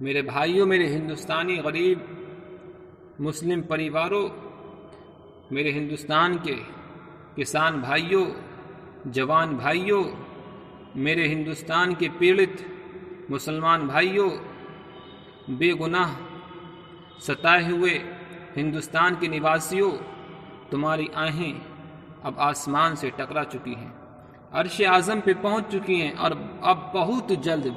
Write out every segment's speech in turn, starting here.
میرے بھائیوں، میرے ہندوستانی غریب مسلم پریواروں، میرے ہندوستان کے کسان بھائیوں، جوان بھائیوں، میرے ہندوستان کے پیڑت مسلمان بھائیوں، بے گناہ ستائے ہوئے ہندوستان کے نواسیوں، تمہاری آہیں اب آسمان سے ٹکرا چکی ہیں، عرش اعظم پہ پہنچ چکی ہیں، اور اب بہت جلد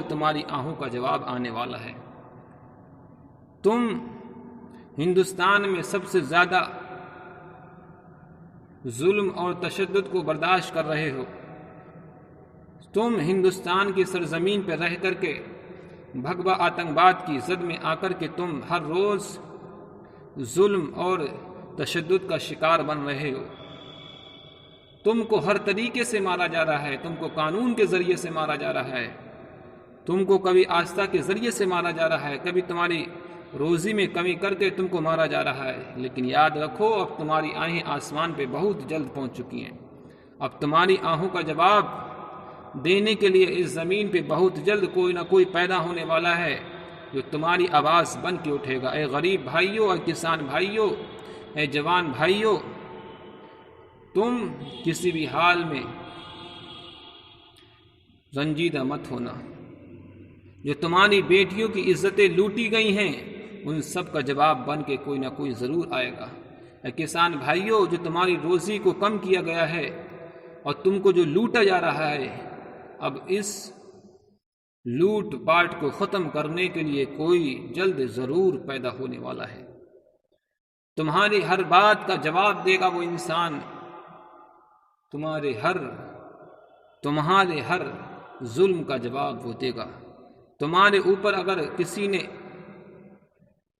تمہاری آہوں کا جواب آنے والا ہے۔ تم ہندوستان میں سب سے زیادہ ظلم اور تشدد کو برداشت کر رہے ہو۔ تم ہندوستان کی سرزمین پہ رہ کر کے بھگوا آتنکواد کی زد میں آ کر کے تم ہر روز ظلم اور تشدد کا شکار بن رہے ہو۔ تم کو ہر طریقے سے مارا جا رہا ہے، تم کو قانون کے ذریعے سے مارا جا رہا ہے، تم کو کبھی آستھا کے ذریعے سے مارا جا رہا ہے، کبھی تمہاری روزی میں کمی کر کے تم کو مارا جا رہا ہے۔ لیکن یاد رکھو، اب تمہاری آہیں آسمان پہ بہت جلد پہنچ چکی ہیں۔ اب تمہاری آہوں کا جواب دینے کے لیے اس زمین پہ بہت جلد کوئی نہ کوئی پیدا ہونے والا ہے جو تمہاری آواز بن کے اٹھے گا۔ اے غریب بھائیوں اور کسان بھائیوں، اے جوان بھائیوں، تم کسی بھی حال میں رنجیدہ مت ہونا۔ جو تمہاری بیٹیوں کی عزتیں لوٹی گئی ہیں، ان سب کا جواب بن کے کوئی نہ کوئی ضرور آئے گا۔ اے کسان بھائیوں، جو تمہاری روزی کو کم کیا گیا ہے اور تم کو جو لوٹا جا رہا ہے، اب اس لوٹ پاٹ کو ختم کرنے کے لیے کوئی جلد ضرور پیدا ہونے والا ہے۔ تمہاری ہر بات کا جواب دے گا وہ انسان، تمہارے ہر ظلم کا جواب وہ دے گا۔ تمہارے اوپر اگر کسی نے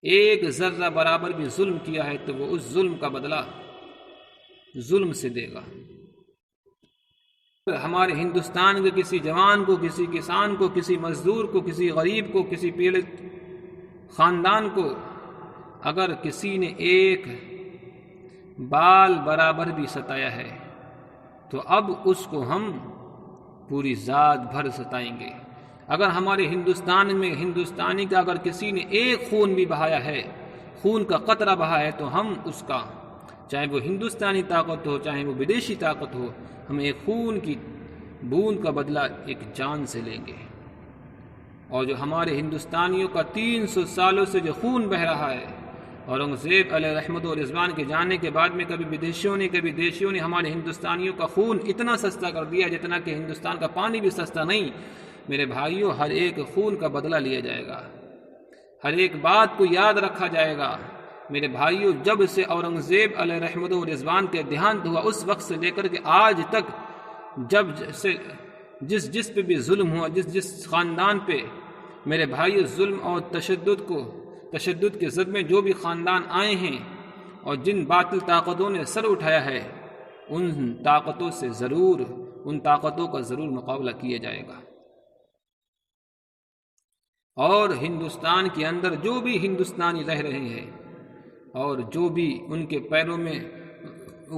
ایک ذرہ برابر بھی ظلم کیا ہے تو وہ اس ظلم کا بدلہ ظلم سے دے گا۔ ہمارے ہندوستان کے کسی جوان کو، کسی کسان کو، کسی مزدور کو، کسی غریب کو، کسی پیڑت خاندان کو اگر کسی نے ایک بال برابر بھی ستایا ہے تو اب اس کو ہم پوری ذات بھر ستائیں گے۔ اگر ہمارے ہندوستان میں ہندوستانی کا اگر کسی نے ایک خون بھی بہایا ہے، خون کا قطرہ بہا ہے، تو ہم اس کا، چاہے وہ ہندوستانی طاقت ہو چاہے وہ بدیشی طاقت ہو، ہم ایک خون کی بوند کا بدلہ ایک جان سے لیں گے۔ اور جو ہمارے ہندوستانیوں کا 300 سالوں سے جو خون بہہ رہا ہے، اورنگزیب علیہ رحمت و رضوان کے جانے کے بعد میں کبھی بدیشیوں نے کبھی دیشیوں نے ہمارے ہندوستانیوں کا خون اتنا سستا کر دیا جتنا کہ ہندوستان کا پانی بھی سستا نہیں۔ میرے بھائیوں، ہر ایک خون کا بدلہ لیا جائے گا، ہر ایک بات کو یاد رکھا جائے گا۔ میرے بھائیوں، جب سے اورنگزیب علیہ رحمت و رضوان کے دیہانت ہوا، اس وقت سے لے کر کے آج تک جب سے جس پہ بھی ظلم ہوا، جس خاندان پہ میرے بھائیوں ظلم اور تشدد کے زد میں جو بھی خاندان آئے ہیں اور جن باطل طاقتوں نے سر اٹھایا ہے، ان طاقتوں کا ضرور مقابلہ کیا جائے گا۔ اور ہندوستان کے اندر جو بھی ہندوستانی رہ رہے ہیں اور جو بھی ان کے پیروں میں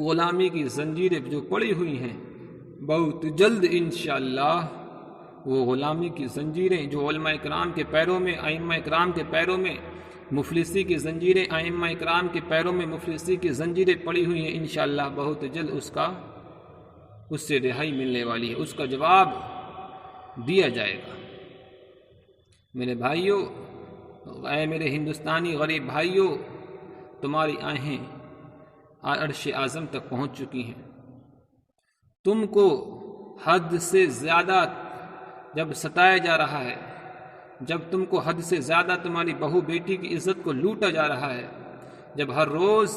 غلامی کی زنجیریں جو پڑی ہوئی ہیں، بہت جلد انشاءاللہ وہ غلامی کی زنجیریں جو علماء اکرام کے پیروں میں، ائمہ اکرام کے پیروں میں مفلسی کی زنجیریں، ائمہ اکرام کے پیروں میں مفلسی کی زنجیریں پڑی ہوئی ہیں، انشاءاللہ بہت جلد اس سے رہائی ملنے والی ہے، اس کا جواب دیا جائے گا۔ میرے بھائیوں، اے میرے ہندوستانی غریب بھائیوں، تمہاری آہیں عرش اعظم تک پہنچ چکی ہیں۔ تم کو حد سے زیادہ جب ستایا جا رہا ہے، جب تم کو حد سے زیادہ تمہاری بہو بیٹی کی عزت کو لوٹا جا رہا ہے، جب ہر روز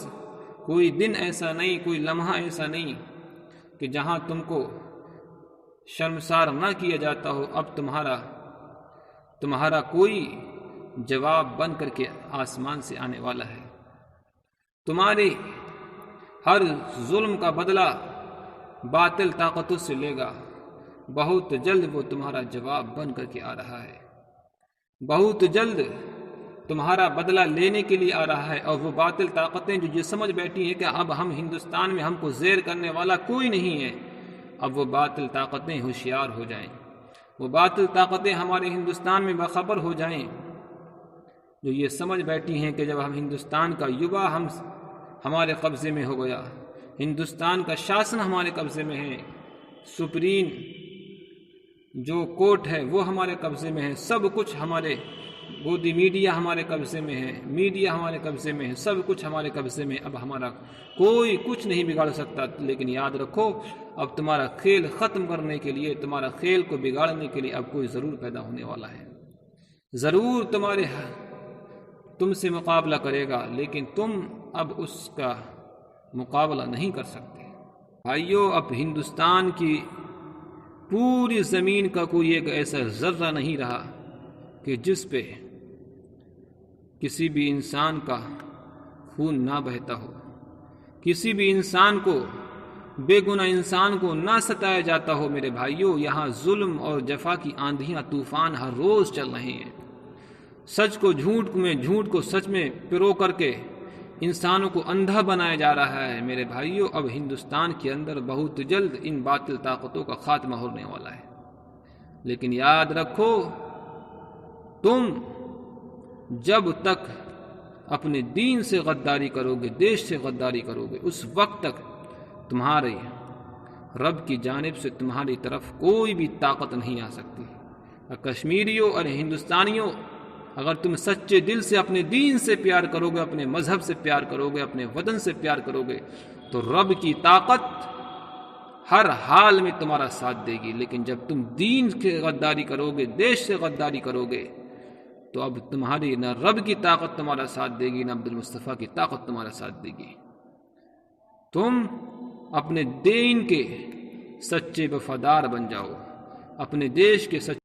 کوئی دن ایسا نہیں، کوئی لمحہ ایسا نہیں کہ جہاں تم کو شرمسار نہ کیا جاتا ہو، اب تمہارا کوئی جواب بن کر کے آسمان سے آنے والا ہے۔ تمہارے ہر ظلم کا بدلہ باطل طاقتوں سے لے گا، بہت جلد وہ تمہارا جواب بن کر کے آ رہا ہے، بہت جلد تمہارا بدلہ لینے کے لیے آ رہا ہے۔ اور وہ باطل طاقتیں جو یہ سمجھ بیٹھی ہیں کہ اب ہم ہندوستان میں ہم کو زیر کرنے والا کوئی نہیں ہے، اب وہ باطل طاقتیں ہوشیار ہو جائیں۔ وہ باطل طاقتیں ہمارے ہندوستان میں باخبر ہو جائیں، جو یہ سمجھ بیٹھی ہیں کہ جب ہم ہندوستان کا یووا ہمارے قبضے میں ہو گیا، ہندوستان کا شاسن ہمارے قبضے میں ہے، سپریم جو کورٹ ہے وہ ہمارے قبضے میں ہے، سب کچھ ہمارے گودی میڈیا ہمارے قبضے میں ہے، میڈیا ہمارے قبضے میں ہے، سب کچھ ہمارے قبضے میں، اب ہمارا کوئی کچھ نہیں بگاڑ سکتا۔ لیکن یاد رکھو، اب تمہارا کھیل ختم کرنے کے لیے، تمہارا کھیل کو بگاڑنے کے لیے اب کوئی ضرور پیدا ہونے والا ہے، ضرور تم سے مقابلہ کرے گا، لیکن تم اب اس کا مقابلہ نہیں کر سکتے۔ بھائیو، اب ہندوستان کی پوری زمین کا کوئی ایک ایسا ذرہ نہیں رہا کہ جس پہ کسی بھی انسان کا خون نہ بہتا ہو، کسی بھی انسان کو، بے گناہ انسان کو نہ ستایا جاتا ہو۔ میرے بھائیوں، یہاں ظلم اور جفا کی آندھیاں طوفان ہر روز چل رہے ہیں، سچ کو جھوٹ میں، جھوٹ کو سچ میں پرو کر کے انسانوں کو اندھا بنایا جا رہا ہے۔ میرے بھائیوں، اب ہندوستان کے اندر بہت جلد ان باطل طاقتوں کا خاتمہ ہونے والا ہے، لیکن یاد رکھو، تم جب تک اپنے دین سے غداری کرو گے، دیش سے غداری کرو گے، اس وقت تک تمہارے رب کی جانب سے تمہاری طرف کوئی بھی طاقت نہیں آ سکتی۔ اور کشمیریوں اور ہندوستانیوں، اگر تم سچے دل سے اپنے دین سے پیار کرو گے، اپنے مذہب سے پیار کرو گے، اپنے وطن سے پیار کرو گے، تو رب کی طاقت ہر حال میں تمہارا ساتھ دے گی۔ لیکن جب تم دین سے غداری کرو گے، دیش سے غداری کرو گے، تو اب تمہاری نہ رب کی طاقت تمہارا ساتھ دے گی، نہ عبد المصطفیٰ کی طاقت تمہارا ساتھ دے گی۔ تم اپنے دین کے سچے وفادار بن جاؤ، اپنے دیش کے سچے